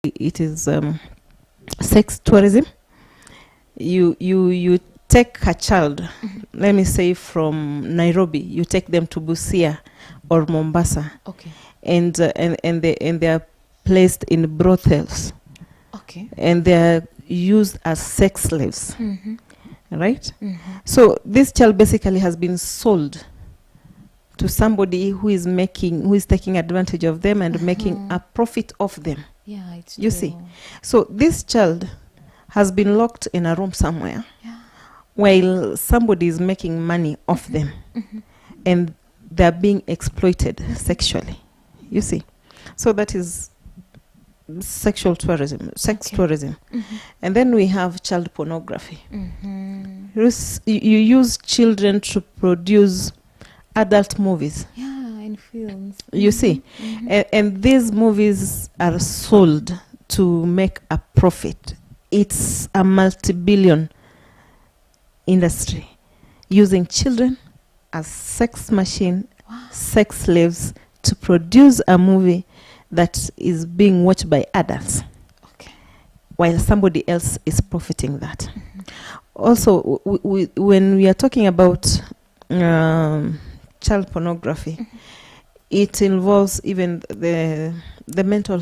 it is sex tourism. You take a child, let me say from Nairobi, you take them to Busia or Mombasa. Okay. And they are placed in brothels. Okay. And they are used as sex slaves. Right? So this child basically has been sold to somebody who is taking advantage of them and making a profit off them. Yeah, it's You true. see? So this child has been locked in a room somewhere while somebody is making money off them, and they're being exploited sexually. You see? So that is sexual tourism, sex tourism. And then we have child pornography. You use children to produce adult movies. Yeah, in films. You see? And these movies are sold to make a profit. It's a multi-billion industry using children as sex machine, sex slaves to produce a movie that is being watched by adults, while somebody else is profiting that. Also, when we are talking about child pornography, it involves even the mental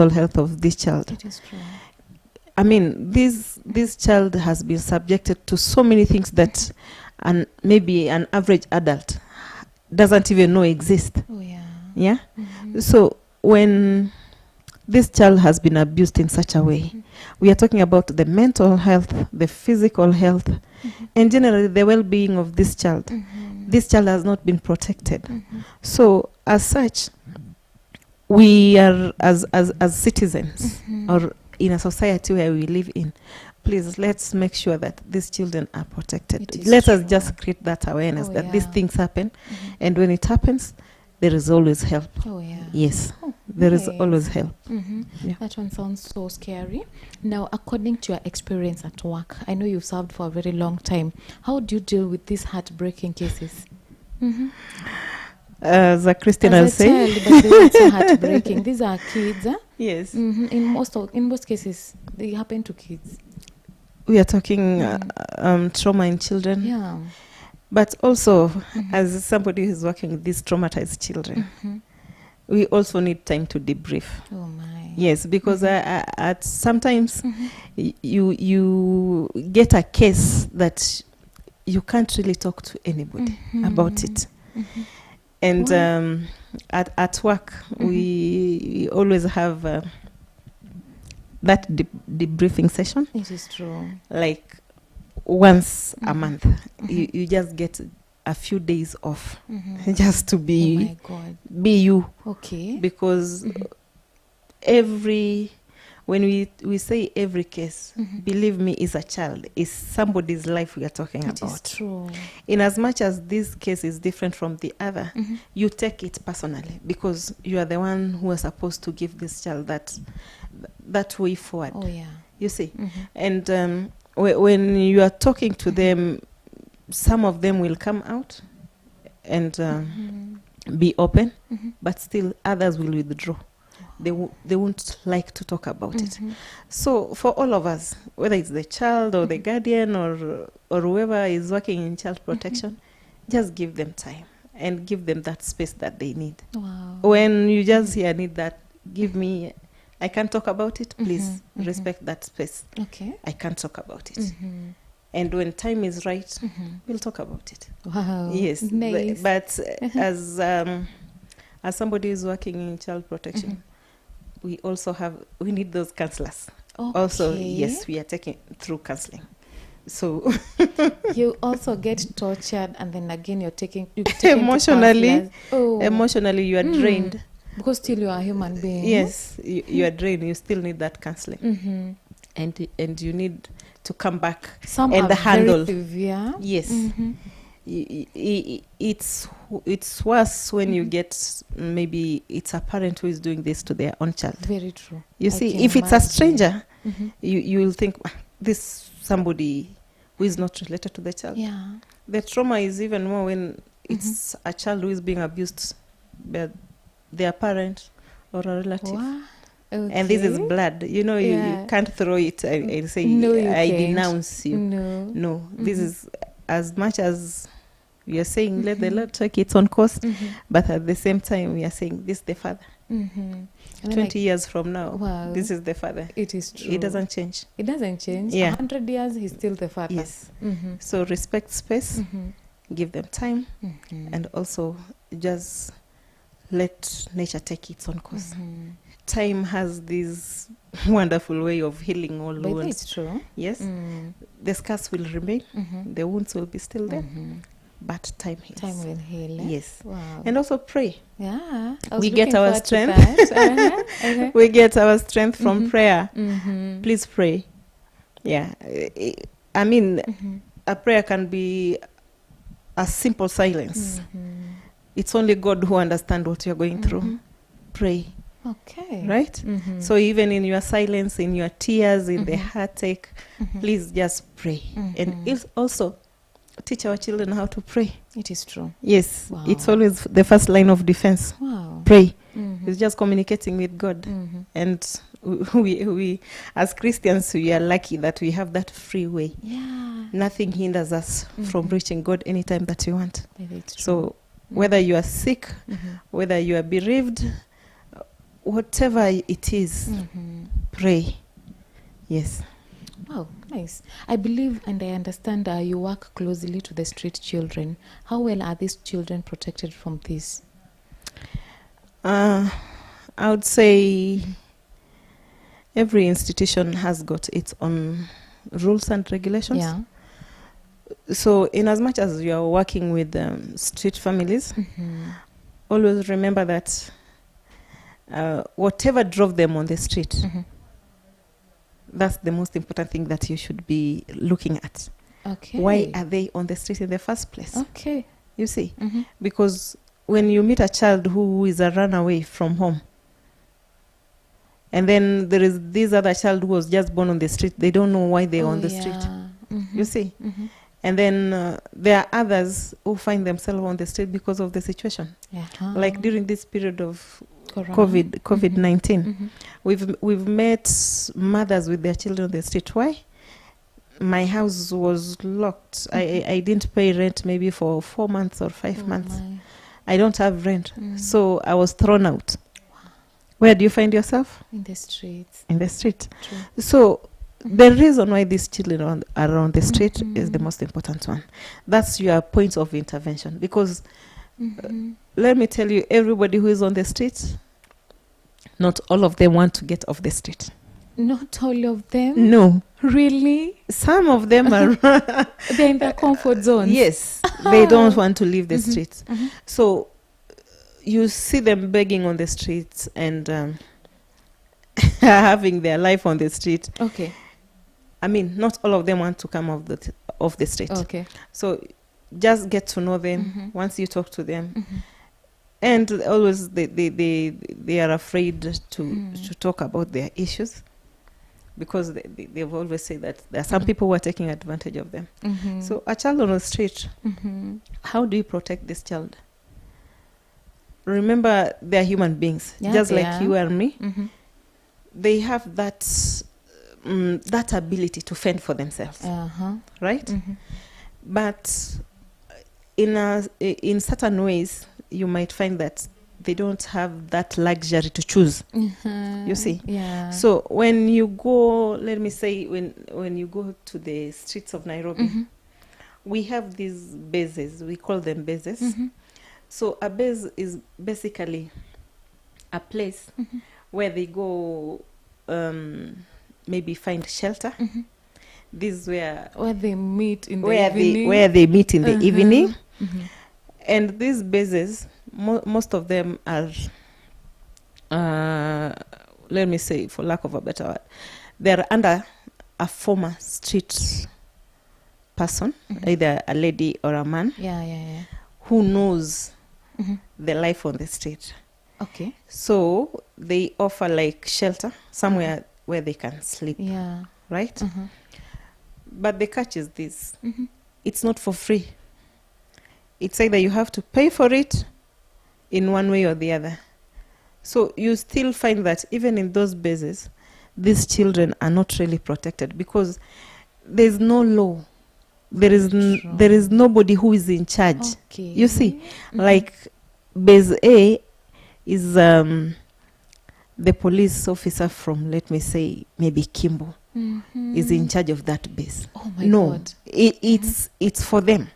health of this child. It is true. I mean, this child has been subjected to so many things that maybe an average adult doesn't even know exist. Oh, yeah. Yeah? So when this child has been abused in such a way, we are talking about the mental health, the physical health, and generally the well-being of this child. This child has not been protected. So as such, we are as citizens or in a society where we live in, please, let's make sure that these children are protected. Let us just create that awareness that these things happen. And when it happens, there is always help. Oh, yeah. Yes, there is always help. Yeah. That one sounds so scary. Now, according to your experience at work, I know you've served for a very long time. How do you deal with these heartbreaking cases? As a Christian, I'll say. Child, but they are so heartbreaking. These are kids. Yes. In most cases, they happen to kids. We are talking trauma in children. Yeah. But also, as somebody who's working with these traumatized children, we also need time to debrief. Oh my. Yes, because at sometimes you get a case that you can't really talk to anybody about it. And at work, we always have that debriefing session. It is true. Like once a month, you just get a few days off just to be oh my God. Be you. Okay. Because when we say every case, believe me, is a child, is somebody's life we are talking about. It is true. In as much as this case is different from the other, you take it personally because you are the one who is supposed to give this child that way forward. Oh yeah. You see, and when you are talking to them, some of them will come out and be open, but still others will withdraw. They won't like to talk about it. So for all of us, whether it's the child or the guardian or whoever is working in child protection, just give them time and give them that space that they need. Wow. When you just hear, need that, give me, I can't talk about it, please respect that space. Okay. I can't talk about it. And when time is right, we'll talk about it. Wow. Yes. Nice. But as somebody who's working in child protection, we need those counselors. Okay. Also, yes, we are taking through counseling. So you also get tortured, and then again you're taken emotionally you are drained. Because still you are a human being. Yes, you are drained. You still need that counseling. And you need to come back and the handle. Very severe. Yes. It's worse when you get, maybe it's a parent who is doing this to their own child. Very true. You see, if it's a stranger, you will think this somebody who is not related to the child. Yeah. The trauma is even more when it's a child who is being abused by their parent or a relative. Wow. And this is Okay. blood. You know, Yeah. you can't throw it and say, No, you I can't. denounce you. No. No, this Mhm. is as much as we are saying, let the Mhm. Lord take its own course, Mhm. but at the same time, we are saying, this is the Father. Mhm. And 20 years from now, wow, this is the Father. it is true. It doesn't change. It doesn't change. Yeah. 100 years, he's still the father. Yes. Mm-hmm. So respect space, Mm-hmm. give them time, Mm-hmm. and also just let nature take its own course. Mm-hmm. Time has this wonderful way of healing all But wounds. it's true. Yes, Mm. the scars will remain, Mm-hmm. the wounds will be still there, Mm-hmm. but time heals. Time will heal. Eh? Yes. Wow. And also pray. Yeah. I was We get looking our forward to strength. that. Uh-huh. Uh-huh. We get our strength from Mhm. prayer. Mm-hmm. Please pray. Yeah. I mean, Mm-hmm. a prayer can be a simple silence. Mm-hmm. It's only God who understands what you're going through. Mhm. Pray, Okay. right? Mm-hmm. So even in your silence, in your tears, in the Mhm. heartache, Mhm. please just pray. And Mhm. it's also teach our children how to pray. It is true. Yes, Wow. it's always the first line of defense. Wow. Pray. Mhm. It's just communicating with God. Mhm. And we, as Christians, we are lucky that we have that free way. Yeah. Nothing hinders us from Mhm. reaching God anytime that we want. But it's true. So whether you are sick, Mhm. whether you are bereaved, whatever it is, Mhm. pray. Yes. Wow, nice. I believe and I understand you work closely to the street children. How well are these children protected from this? I would say every institution has got its own rules and regulations. Yeah. So in as much as you are working with street families, Mm-hmm. always remember that whatever drove them on the street, Mm-hmm. that's the most important thing that you should be looking at. Okay. Why are they on the street in the first place? Okay. You see, Mm-hmm. because when you meet a child who is a runaway from home, and then there is this other child who was just born on the street, they don't know why they're on the street. Mm-hmm. You see, Mm-hmm. and then there are others who find themselves on the street because of the situation. Uh-huh. Like during this period of Corona. COVID-19, Mm-hmm. we've met mothers with their children on the street. Why? My house was locked. I didn't pay rent maybe for 4 months or 5 months. My. I don't have rent. Mm. So I was thrown out. Where do you find yourself? In the streets. In the street. True. So the reason why these children are on the street is the Mhm. most important one. That's your point of intervention. Because Mm-hmm. let me tell you, everybody who is on the street, not all of them want to get off the street. Not all of them. No. Really? Some of them are, They're in their comfort zones. yes, they don't want to leave the Mhm. streets. Mhm. So you see them begging on the streets and having their life on the street. Okay. I mean, not all of them want to come off the street. Okay. So just get to know them Mhm. once you talk to them. Mm-hmm. And always they are afraid to talk about their issues because they've always said that there are some people who are taking advantage of them. Mm-hmm. So a child on the street, Mm-hmm. how do you protect this child? Remember, they're human beings, Yeah, just they like are. you and me. Mm-hmm. They have that ability to fend for themselves, Uh-huh. right? Mm-hmm. But in certain ways, you might find that they don't have that luxury to choose. Uh-huh. You see? Yeah. So when you go, let me say, when you go to the streets of Nairobi, Mhm. we have these bases. We call them bases. Mhm. So a base is basically a place Mhm. where they go, maybe find shelter. Mhm. This is where they meet in the where evening. they meet in the Uh-huh. evening. Mhm. And these bases, most of them are, let me say, for lack of a better word, they're under a former street person, Mhm. either a lady or a man, Yeah, yeah, yeah. who knows Mhm. the life on the street. Okay. So they offer like shelter, somewhere where they can sleep, Yeah. right? Uh-huh. But the catch is this. Mhm. It's not for free. It's either you have to pay for it in one way or the other. So you still find that even in those bases, these children are not really protected because there's no law. There is nobody who is in charge. Okay. You see, like base A is the police officer from, let me say, maybe Kimbo is in charge of that base. Oh my God. It's for them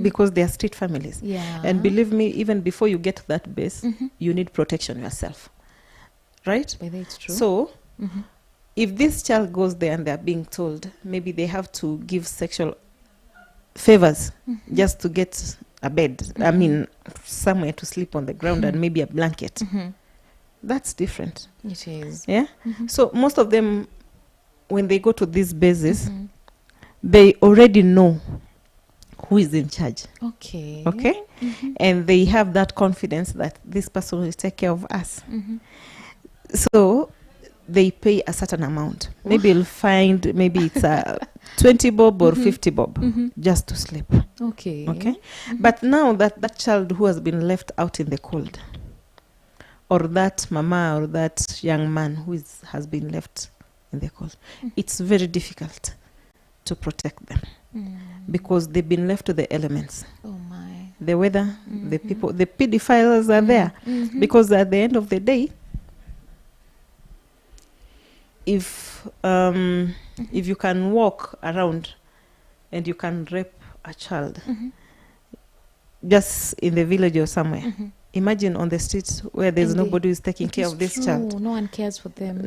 because they are street families. Yeah. And believe me, even before you get to that base, you need protection yourself. Right? But it's true. So, if this child goes there and they're being told, maybe they have to give sexual favors just to get a bed, I mean, somewhere to sleep on the ground and maybe a blanket. That's different. It is. Yeah? So most of them, when they go to these bases, they already know who is in charge. Okay. Okay? And they have that confidence that this person will take care of us. So they pay a certain amount. Maybe you'll find, maybe it's a 20 bob or 50 bob just to sleep. Okay. Okay? But now that child who has been left out in the cold, or that mama or that young man who has been left in the cold, it's very difficult to protect them because they've been left to the elements. Oh my. The weather, the people, the pedophiles are there because at the end of the day, if you can walk around and you can rape a child just in the village or somewhere, imagine on the streets where there's nobody who's taking care of this child. No one cares for them.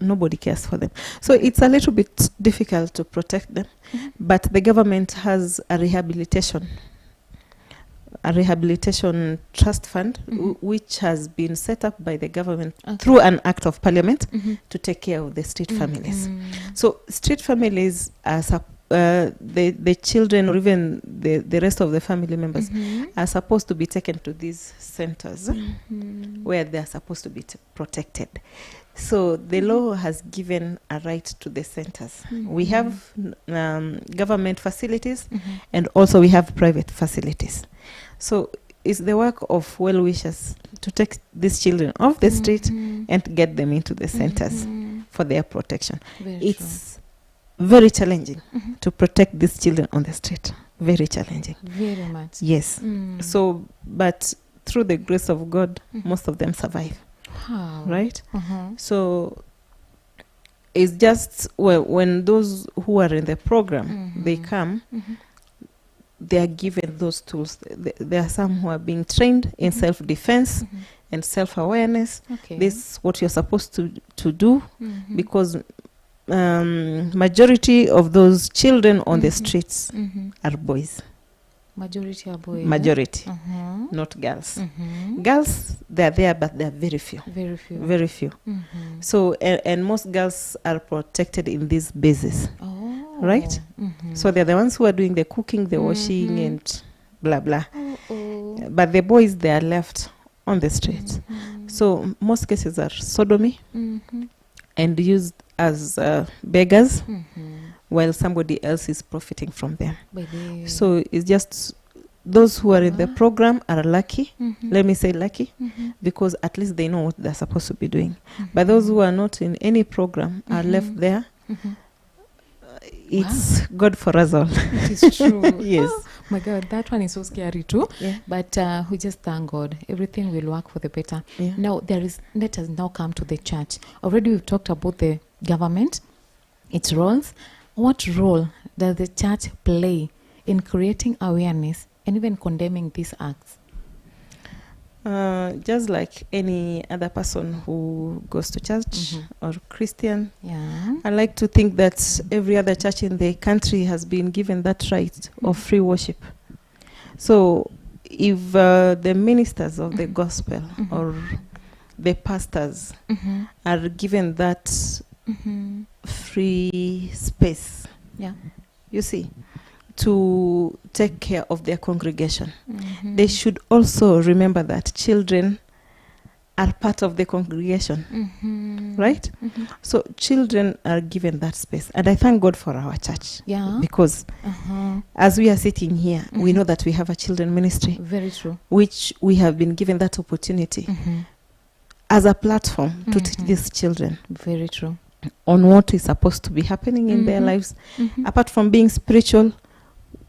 Nobody cares for them. So it's a little bit difficult to protect them. But the government has a rehabilitation trust fund which has been set up by the government through an act of parliament to take care of the street families. So street families are the children or even the rest of the family members are supposed to be taken to these centers where they are supposed to be protected. So the law has given a right to the centers. We have government facilities and also we have private facilities. So it's the work of well-wishers to take these children off the street and get them into the centers for their protection. It's very challenging to protect these children on the street. Very challenging. Very much. Yes. So, but through the grace of God, most of them survive. Wow. Right? So, it's just when those who are in the program, they come, they are given those tools. There are some who are being trained in self-defense and self-awareness. Okay. This is what you're supposed to do because majority of those children on the streets are boys. Majority are boys. Majority, not girls. Girls, they're there, but they're very few. Very few. Very few. So, and most girls are protected in these bases. Oh. Right? So they're the ones who are doing the cooking, the washing, and blah, blah. But the boys, they are left on the streets. So most cases are sodomy and used as beggars while somebody else is profiting from them. So it's just those who are in the program are lucky. Let me say lucky because at least they know what they're supposed to be doing. But those who are not in any program are left there. It's God for us all. It is true. Yes. Oh, my God, that one is so scary too. Yeah. But we just thank God. Everything will work for the better. Yeah. Now, let us now come to the church. Already we've talked about the government, its roles. What role does the church play in creating awareness and even condemning these acts? Just like any other person who goes to church or Christian, I like to think that every other church in the country has been given that right of free worship. So if the ministers of the gospel or the pastors are given that free space, you see, to take care of their congregation, they should also remember that children are part of the congregation, right? So children are given that space. And I thank God for our church. Because as we are sitting here, we know that we have a children ministry. Very true. Which we have been given that opportunity as a platform to teach these children Very true. on what is supposed to be happening in their lives. Apart from being spiritual,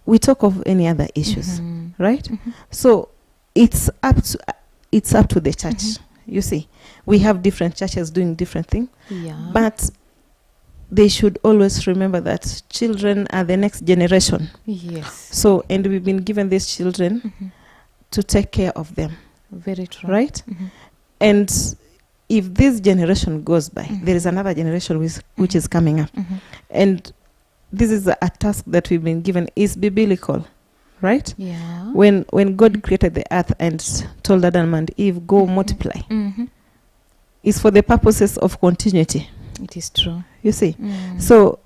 we talk of any other issues, right? So it's up to the church. You see, we have different churches doing different things, Yeah. but they should always remember that children are the next generation. Yes. So, and we've been given these children to take care of them, Very true. right? And if this generation goes by, there is another generation which is coming up. And this is a task that we've been given, is biblical, right? Yeah. When God created the earth and told Adam and Eve, go multiply, it's for the purposes of continuity. It is true. You see? So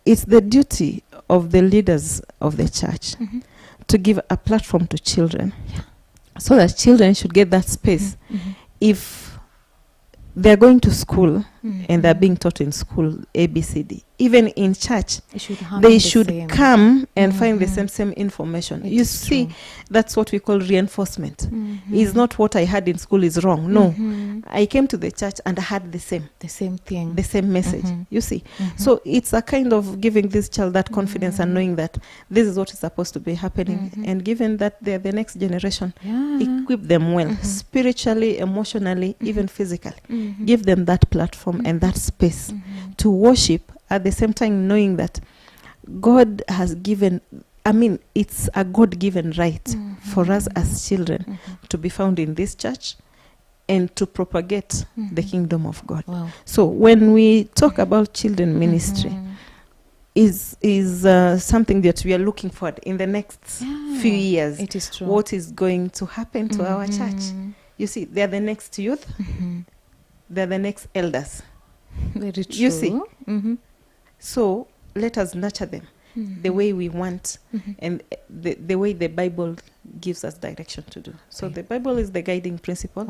it's the duty of the leaders of the church to give a platform to children, so that children should get that space. If they're going to school and they're being taught in school ABCD, even in church, they should come and find the same information. You see, that's what we call reinforcement. It's not what I had in school is wrong. No, I came to the church and I had the same thing, the same message. You see, so it's a kind of giving this child that confidence and knowing that this is what is supposed to be happening, and given that they're the next generation, equip them well, spiritually, emotionally, even physically. Give them that platform and that space to worship, at the same time knowing that God has given, it's a God-given right for us as children to be found in this church and to propagate the kingdom of God. Wow. So when we talk about children ministry, is something that we are looking for in the next few years. It is true. What is going to happen to our church? You see, they are the next youth. They are the next elders. Very true. You see? So let us nurture them the way we want, and the way the Bible gives us direction to do. So the Bible is the guiding principle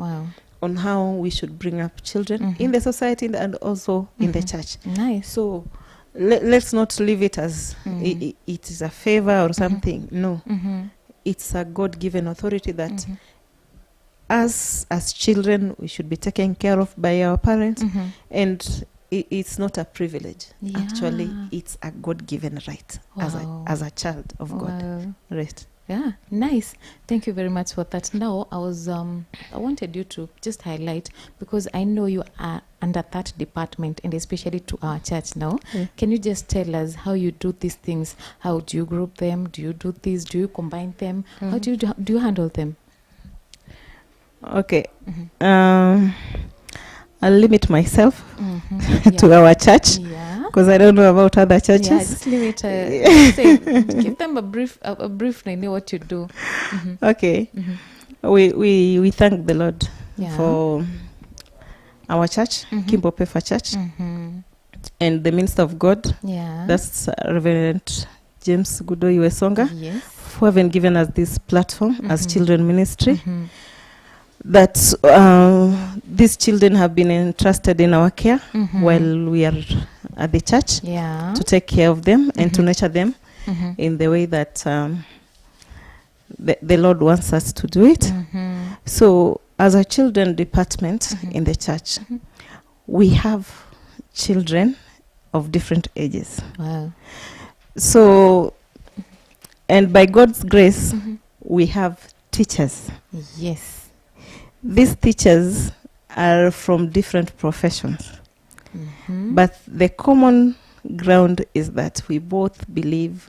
on how we should bring up children in the society and also in the church. Nice. So let's not leave it as it is a favor or something. No, it's a God-given authority that us as children we should be taken care of by our parents, and it's not a privilege. Actually, it's a God-given right as a child of God. Right. Yeah, nice. Thank you very much for that. Now, I wanted you to just highlight, because I know you are under that department, and especially to our church now. Can you just tell us how you do these things? How do you group them? Do you do this? Do you combine them? How do you handle them? Okay. I'll limit myself to our church, because I don't know about other churches. Yeah, just limit. Give them a brief. I know what you do. Okay. We thank the Lord for our church, Kimbo Pefa Church, and the minister of God. That's Reverend James Gudo Iwesonga, who have given us this platform as children ministry. That these children have been entrusted in our care while we are at the church, to take care of them and to nurture them in the way that the Lord wants us to do it. So as a children department in the church, we have children of different ages. Wow. So, and by God's grace, we have teachers. Yes. These teachers are from different professions, but the common ground is that we both believe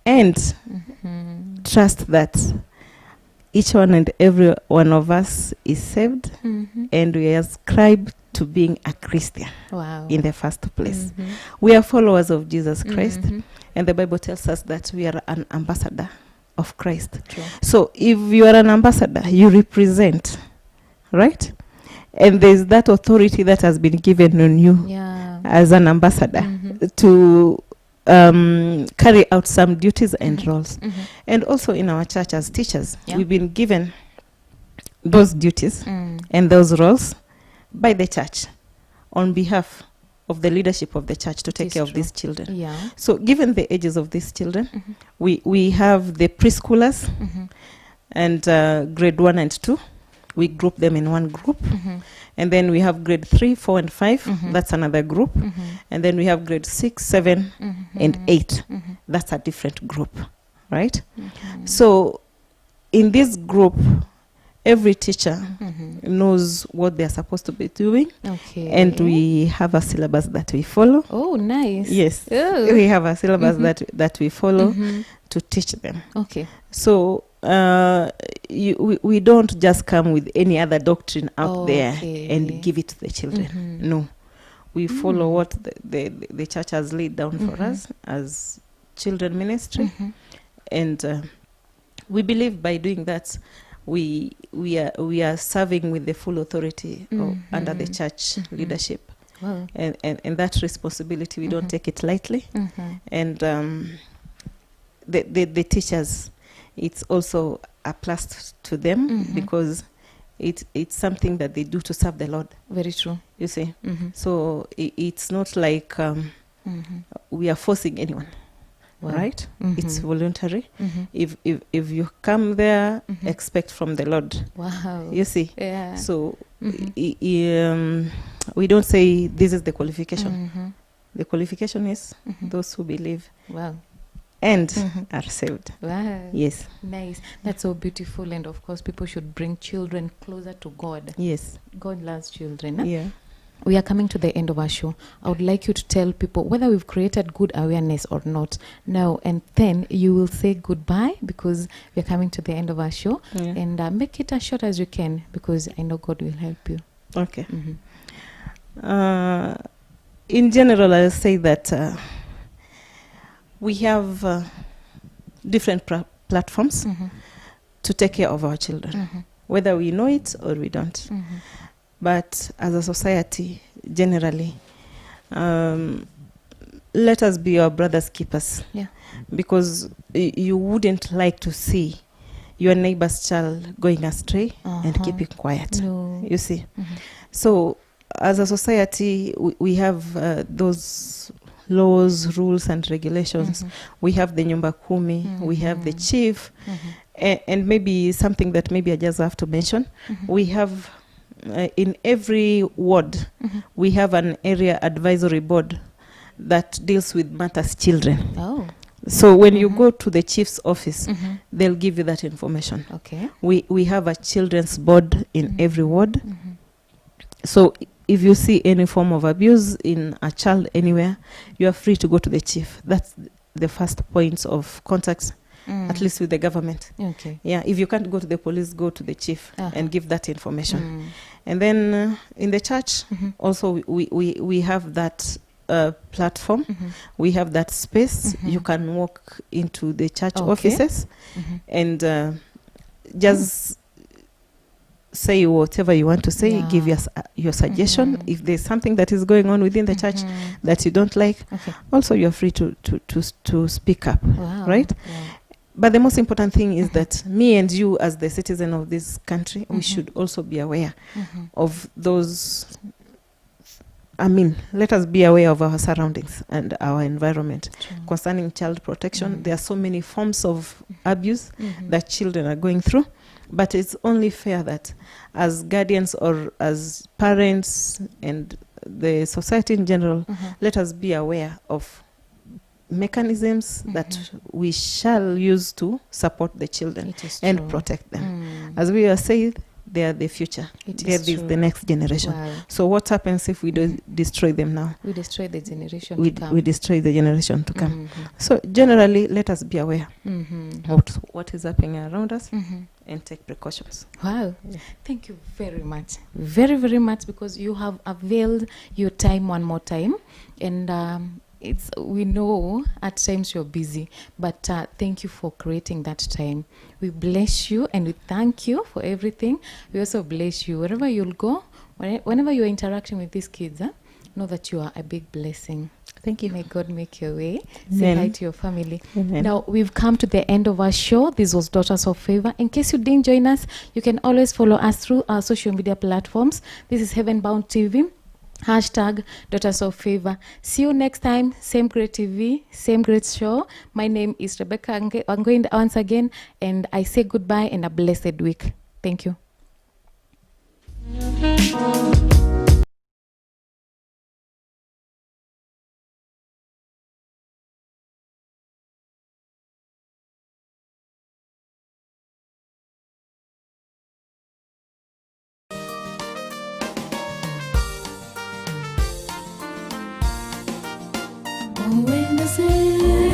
and trust that each one and every one of us is saved, and we ascribe to being a Christian in the first place. We are followers of Jesus Christ, and the Bible tells us that we are an ambassador of Christ. True. So if you are an ambassador, you represent, right? And there's that authority that has been given on you as an ambassador to carry out some duties and roles. And also in our church as teachers, we've been given those duties and those roles by the church on behalf of the leadership of the church to take care of these children. So given the ages of these children, we have the preschoolers and grade 1 and 2. we group them in one group. And then we have grade 3, 4, and 5. That's another group. And then we have grade 6, 7, and 8. That's a different group, right? So in this group, every teacher knows what they're supposed to be doing. Okay. And we have a syllabus that we follow. Oh, nice. Yes. Oh. We have a syllabus that we follow to teach them. Okay. So we don't just come with any other doctrine out there and give it to the children. No. We follow what the church has laid down for us as children ministry. And we believe by doing that, we are serving with the full authority under the church leadership. Wow. And that responsibility, we don't take it lightly. And the teachers, it's also a plus to them because it's something that they do to serve the Lord. Very true. You see? So it's not like we are forcing anyone. Wow. Right? It's voluntary. If you come there, expect from the Lord. Wow. You see? Yeah. So we don't say this is the qualification. The qualification is those who believe. Wow. And are saved. Wow. Yes. Nice. That's so beautiful. And of course, people should bring children closer to God. Yes. God loves children. Huh? Yeah. We are coming to the end of our show. I would like you to tell people whether we've created good awareness or not now, and then you will say goodbye because we're coming to the end of our show. And make it as short as you can because I know God will help you. Okay. In general, I'll say that we have different platforms to take care of our children, whether we know it or we don't. But as a society, generally, let us be our brother's keepers. Yeah. Because you wouldn't like to see your neighbor's child going astray and keeping quiet. No. You see? So as a society, we have those laws, rules, and regulations. We have the Nyumba Kumi, we have the chief, and maybe something that maybe I just have to mention. We have in every ward, we have an area advisory board that deals with matters children. Oh. So when you go to the chief's office, they'll give you that information. Okay. We have a children's board in every ward. So if you see any form of abuse in a child anywhere, you are free to go to the chief. That's the first point of contact, at least with the government. Okay. Yeah. If you can't go to the police, go to the chief and give that information. And then in the church, also we have that platform. We have that space. You can walk into the church offices and just say whatever you want to say, give your suggestion. If there's something that is going on within the church that you don't like, also you're free to speak up, right? But the most important thing is that me and you as the citizen of this country, we should also be aware of those. I mean, let us be aware of our surroundings and our environment. Concerning child protection, there are so many forms of abuse that children are going through. But it's only fair that as guardians or as parents and the society in general, let us be aware of mechanisms that we shall use to support the children and protect them. As we are saying, they are the future. They are the next generation. Wow. So what happens if we destroy them now? We destroy the generation to come. We destroy the generation to come. So generally, let us be aware of what is happening around us and take precautions. Wow. Thank you very much. Very, very much, because you have availed your time one more time. And we know at times you're busy, but thank you for creating that time. We bless you and we thank you for everything. We also bless you wherever you'll go, whenever you're interacting with these kids. Know that you are a big blessing. Thank you. May God make your way. Amen. Say hi to your family. Amen. Now, we've come to the end of our show. This was Daughters of Favor. In case you didn't join us, you can always follow us through our social media platforms. This is Heaven Bound TV. # Daughters of Favor. See you next time. Same great TV, same great show. My name is Rebecca. I'm going once again, and I say goodbye and a blessed week. Thank you. Oh, when the sun